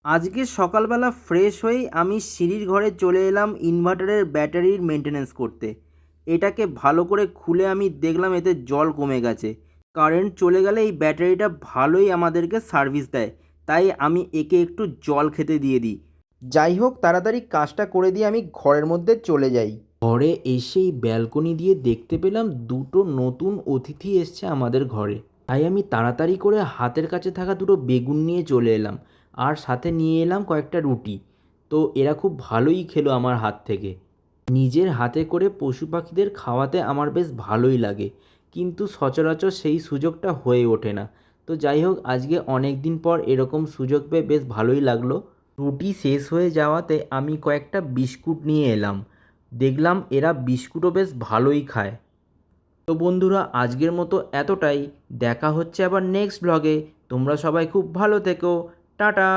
আজকে সকালবেলা ফ্রেশ হয়েই আমি সিঁড়ির ঘরে চলে এলাম ইনভার্টারের ব্যাটারির মেনটেনেন্স করতে। এটাকে ভালো করে খুলে আমি দেখলাম এতে জল কমে গেছে। কারেন্ট চলে গেলে এই ব্যাটারিটা ভালোই আমাদেরকে সার্ভিস দেয়, তাই আমি একে একটু জল খেতে দিয়ে দিই। যাই হোক, তাড়াতাড়ি কাজটা করে দিয়ে আমি ঘরের মধ্যে চলে যাই। ঘরে এসেই ব্যালকনি দিয়ে দেখতে পেলাম দুটো নতুন অতিথি এসছে আমাদের ঘরে। তাই আমি তাড়াতাড়ি করে হাতের কাছে থাকা দুটো বেগুন নিয়ে চলে এলাম, আর সাথে নিয়ে এলাম কয়েকটা রুটি। তো এরা খুব ভালোই খেলো আমার হাত থেকে। নিজের হাতে করে পশু পাখিদের খাওয়াতে আমার বেশ ভালোই লাগে, কিন্তু সচরাচর সেই সুযোগটা হয়ে ওঠে না। তো যাই হোক, আজকে অনেক দিন পর এরকম সুযোগ পেয়ে বেশ ভালোই লাগলো। রুটি শেষ হয়ে যাওয়াতে আমি কয়েকটা বিস্কুট নিয়ে এলাম। দেখলাম এরা বিস্কুটও বেশ ভালোই খায়। তো বন্ধুরা, আজকের মতো এতটাই। দেখা হচ্ছে আবার নেক্সট ব্লগে। তোমরা সবাই খুব ভালো থেকো। টাটা।